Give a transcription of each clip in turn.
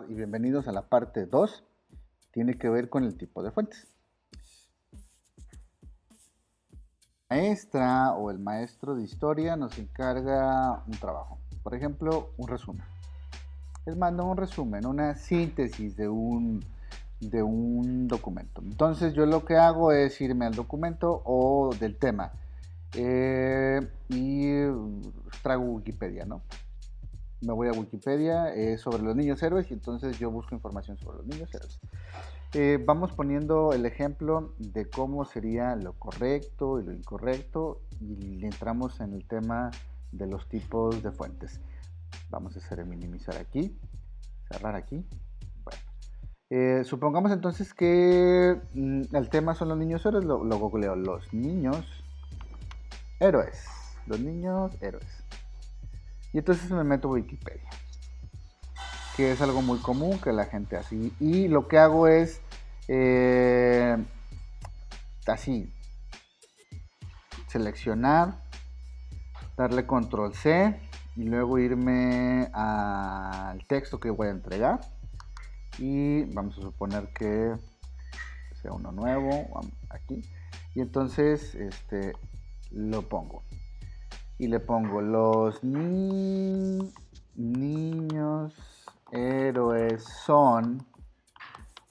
y bienvenidos a la parte 2. Tiene que ver con el tipo de fuentes. La maestra o el maestro de historia nos encarga un trabajo. Por ejemplo, un resumen. Les mando un resumen, una síntesis de un documento. Entonces yo lo que hago es irme al documento o del tema y traigo Wikipedia, ¿no? Me voy a Wikipedia sobre los niños héroes y entonces yo busco información sobre los niños héroes. Vamos poniendo el ejemplo de cómo sería lo correcto y lo incorrecto y entramos en el tema de los tipos de fuentes. Vamos a hacer minimizar aquí, cerrar aquí. Bueno, supongamos entonces que el tema son los niños héroes, lo googleo, los niños héroes, y entonces me meto a Wikipedia, que es algo muy común que la gente hace. Y lo que hago es así, seleccionar, darle control C y luego irme al texto que voy a entregar. Y vamos a suponer que sea uno nuevo, aquí. Y entonces lo pongo. Y le pongo los niños héroes son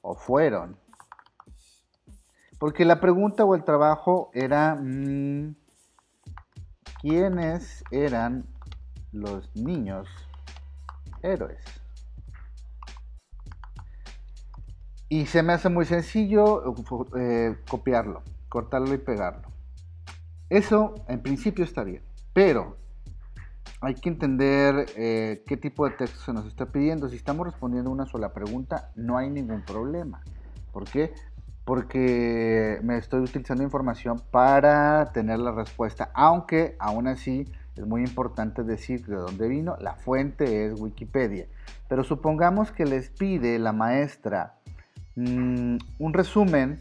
o fueron. Porque la pregunta o el trabajo era ¿quiénes eran los niños héroes? Y se me hace muy sencillo copiarlo, cortarlo y pegarlo. Eso en principio está bien, pero hay que entender qué tipo de texto se nos está pidiendo. Si estamos respondiendo una sola pregunta, no hay ningún problema. ¿Por qué? Porque me estoy utilizando información para tener la respuesta, aunque aún así es muy importante decir de dónde vino. La fuente es Wikipedia. Pero supongamos que les pide la maestra un resumen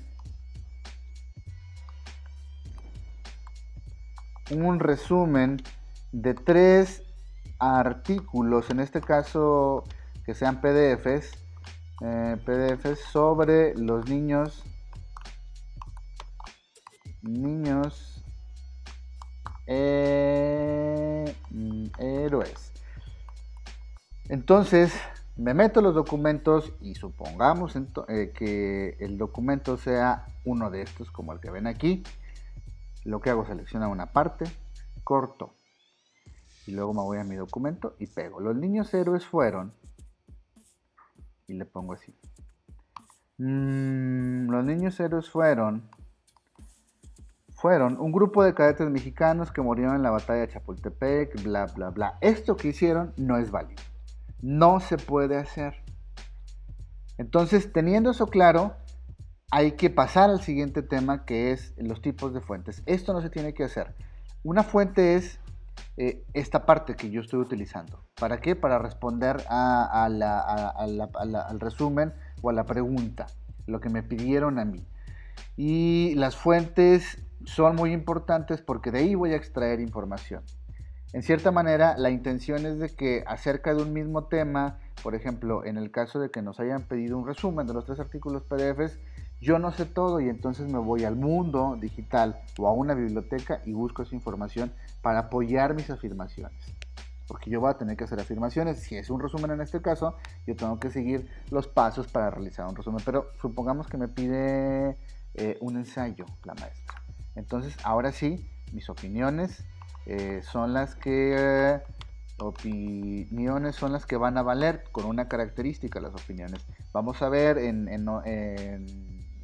de 3 artículos, en este caso que sean PDFs sobre los niños héroes. Entonces me meto los documentos y supongamos que el documento sea uno de estos, como el que ven aquí. Lo que hago es seleccionar una parte, corto y luego me voy a mi documento y pego. Los niños héroes fueron, y le pongo así. Los niños héroes fueron un grupo de cadetes mexicanos que murieron en la batalla de Chapultepec, bla, bla, bla. Esto que hicieron no es válido. No se puede hacer. Entonces, teniendo eso claro, hay que pasar al siguiente tema, que es los tipos de fuentes. Esto no se tiene que hacer. Una fuente es esta parte que yo estoy utilizando. ¿Para qué? Para responder al resumen o a la pregunta, lo que me pidieron a mí. Y las fuentes son muy importantes porque de ahí voy a extraer información. En cierta manera, la intención es de que acerca de un mismo tema, por ejemplo, en el caso de que nos hayan pedido un resumen de los 3 artículos PDFs, yo no sé todo y entonces me voy al mundo digital o a una biblioteca y busco esa información para apoyar mis afirmaciones. Porque yo voy a tener que hacer afirmaciones. Si es un resumen en este caso, yo tengo que seguir los pasos para realizar un resumen. Pero supongamos que me pide un ensayo la maestra. Entonces, ahora sí, mis opiniones son las que van a valer con una característica las opiniones. Vamos a ver en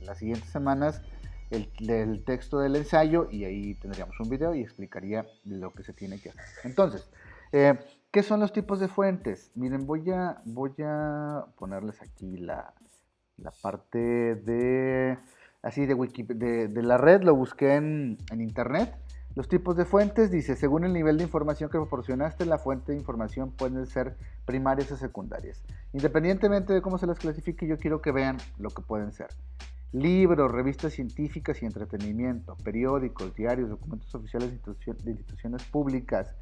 las siguientes semanas el texto del ensayo y ahí tendríamos un video y explicaría lo que se tiene que hacer. Entonces, ¿qué son los tipos de fuentes? Miren, voy a ponerles aquí la parte de Wikipedia, de la red, lo busqué en internet. Los tipos de fuentes, dice, según el nivel de información que proporcionaste, la fuente de información pueden ser primarias o secundarias. Independientemente de cómo se las clasifique, yo quiero que vean lo que pueden ser. Libros, revistas científicas y entretenimiento, periódicos, diarios, documentos oficiales de instituciones públicas,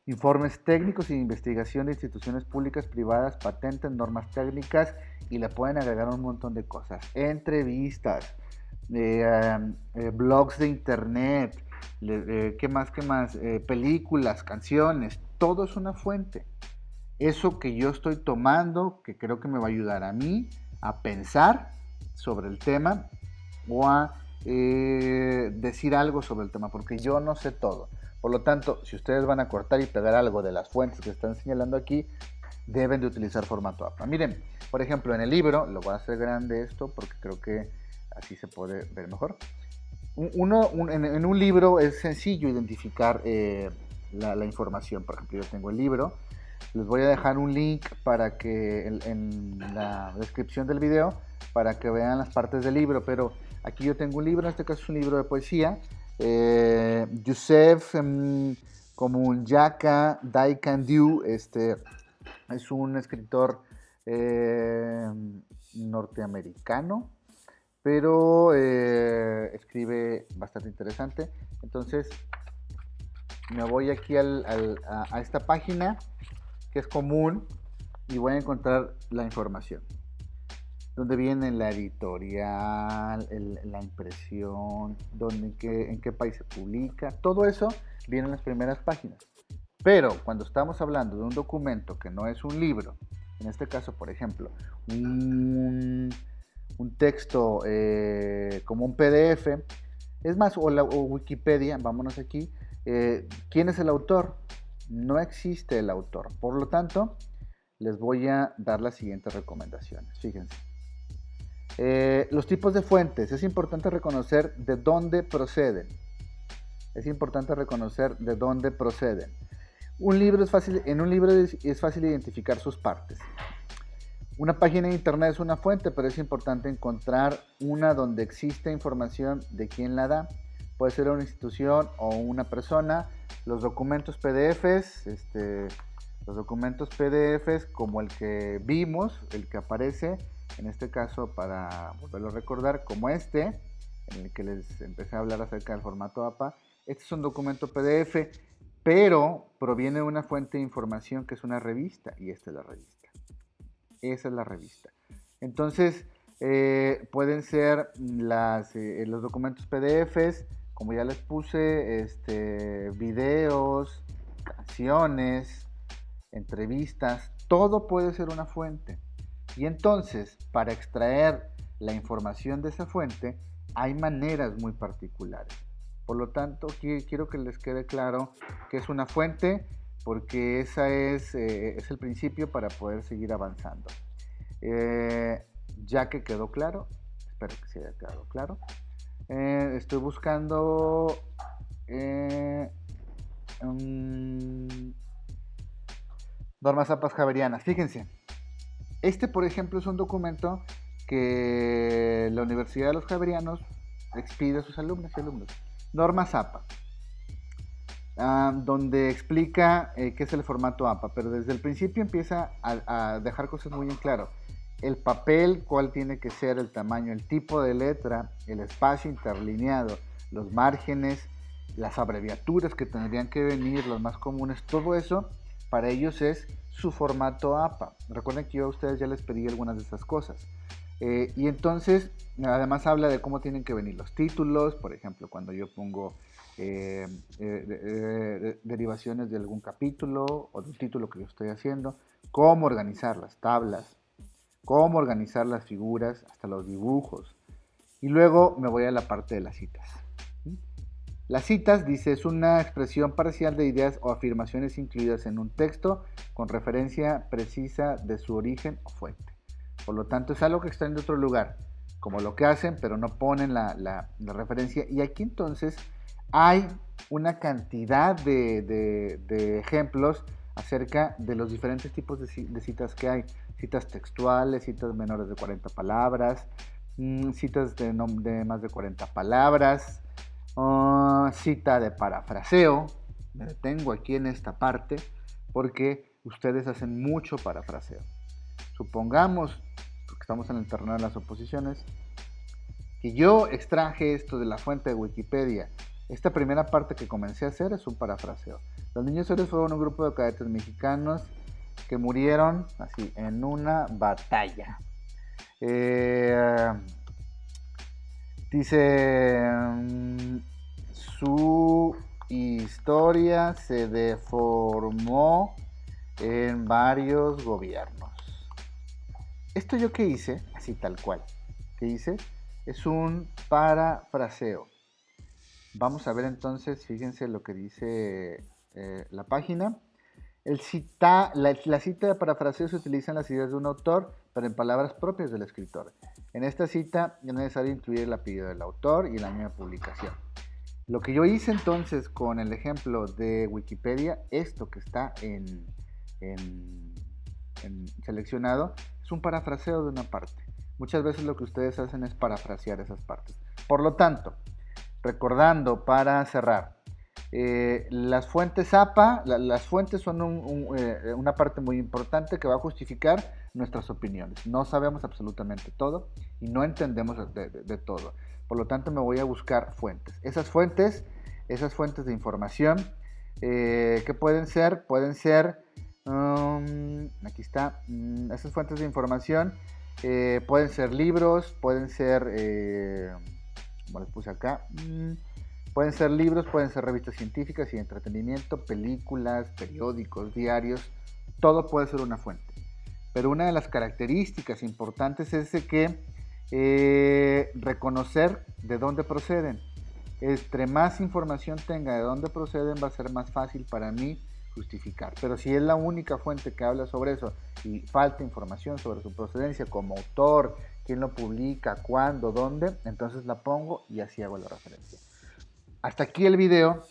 informes técnicos y investigación de instituciones públicas, privadas, patentes, normas técnicas, y le pueden agregar un montón de cosas. Entrevistas, blogs de internet, ¿qué más? Películas, canciones, todo es una fuente. Eso que yo estoy tomando, que creo que me va a ayudar a mí a pensar sobre el tema o a decir algo sobre el tema, porque yo no sé todo. Por lo tanto, si ustedes van a cortar y pegar algo de las fuentes que están señalando aquí, deben de utilizar formato APA. Miren, por ejemplo, en el libro, lo voy a hacer grande esto porque creo que así se puede ver mejor. En un libro es sencillo identificar la información. Por ejemplo, yo tengo el libro. Les voy a dejar un link para que en la descripción del video para que vean las partes del libro. Pero aquí yo tengo un libro, en este caso es un libro de poesía. Youssef Komunjaka Daikandiu, es un escritor norteamericano, pero escribe bastante interesante. Entonces me voy aquí a esta página que es común y voy a encontrar la información. Donde viene la editorial, la impresión, en qué país se publica, todo eso viene en las primeras páginas. Pero cuando estamos hablando de un documento que no es un libro, en este caso, por ejemplo, un texto como un PDF, es más, o Wikipedia, vámonos aquí, ¿quién es el autor? No existe el autor. Por lo tanto, les voy a dar las siguientes recomendaciones. Fíjense. Los tipos de fuentes. Es importante reconocer de dónde proceden. En un libro es fácil identificar sus partes. Una página de internet es una fuente, pero es importante encontrar una donde existe información de quién la da. Puede ser una institución o una persona. Los documentos PDFs, como el que vimos, el que aparece, en este caso, para volverlo a recordar, como en el que les empecé a hablar acerca del formato APA. Este es un documento PDF, pero proviene de una fuente de información que es una revista, y esta es la revista. Esa es la revista. Entonces, pueden ser los documentos PDFs, como ya les puse, videos, canciones, entrevistas, todo puede ser una fuente. Y entonces, para extraer la información de esa fuente, hay maneras muy particulares. Por lo tanto, quiero que les quede claro que es una fuente, porque esa es el principio para poder seguir avanzando. Ya que quedó claro, espero que se haya quedado claro. Estoy buscando normas APA javerianas. Fíjense, por ejemplo, es un documento que la Universidad de los Javerianos expide a sus alumnos y alumnos. Normas APA, donde explica qué es el formato APA, pero desde el principio empieza a dejar cosas muy en claro. El papel, cuál tiene que ser, el tamaño, el tipo de letra, el espacio interlineado, los márgenes, las abreviaturas que tendrían que venir, las más comunes, todo eso para ellos es su formato APA. Recuerden que yo a ustedes ya les pedí algunas de esas cosas. Y entonces, además habla de cómo tienen que venir los títulos, por ejemplo, cuando yo pongo derivaciones de algún capítulo o de un título que yo estoy haciendo, cómo organizar las tablas, cómo organizar las figuras, hasta los dibujos. Y luego me voy a la parte de las citas. Las citas, dice, es una expresión parcial de ideas o afirmaciones incluidas en un texto con referencia precisa de su origen o fuente. Por lo tanto, es algo que está en otro lugar, como lo que hacen, pero no ponen la referencia. Y aquí entonces hay una cantidad de ejemplos acerca de los diferentes tipos de citas que hay. Citas textuales, citas menores de 40 palabras, citas de más de 40 palabras, cita de parafraseo. Me detengo aquí en esta parte porque ustedes hacen mucho parafraseo. Supongamos, porque estamos en el terreno de las oposiciones, que yo extraje esto de la fuente de Wikipedia. Esta primera parte que comencé a hacer es un parafraseo. Los niños héroes fueron un grupo de cadetes mexicanos que murieron así en una batalla. Dice, su historia se deformó en varios gobiernos. Esto yo que hice, así tal cual, que hice, es un parafraseo. Vamos a ver entonces, fíjense lo que dice la página. La cita de parafraseo se utiliza en las ideas de un autor, pero en palabras propias del escritor. En esta cita es necesario incluir el apellido del autor y el año de publicación. Lo que yo hice entonces con el ejemplo de Wikipedia, esto que está en seleccionado, es un parafraseo de una parte. Muchas veces lo que ustedes hacen es parafrasear esas partes. Por lo tanto, recordando para cerrar, las fuentes APA, las fuentes son una parte muy importante que va a justificar nuestras opiniones. No sabemos absolutamente todo y no entendemos de todo. Por lo tanto, me voy a buscar fuentes. Esas fuentes de información, ¿qué pueden ser? Pueden ser, aquí está, esas fuentes de información pueden ser libros, pueden ser, como les puse acá, pueden ser libros, pueden ser revistas científicas y de entretenimiento, películas, periódicos, diarios, todo puede ser una fuente. Pero una de las características importantes es que reconocer de dónde proceden. Entre más información tenga de dónde proceden, va a ser más fácil para mí justificar. Pero si es la única fuente que habla sobre eso y falta información sobre su procedencia como autor, quién lo publica, cuándo, dónde, entonces la pongo y así hago la referencia. Hasta aquí el video.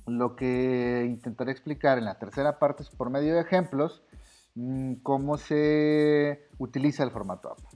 Lo que intentaré explicar en la tercera parte es por medio de ejemplos cómo se utiliza el formato APA.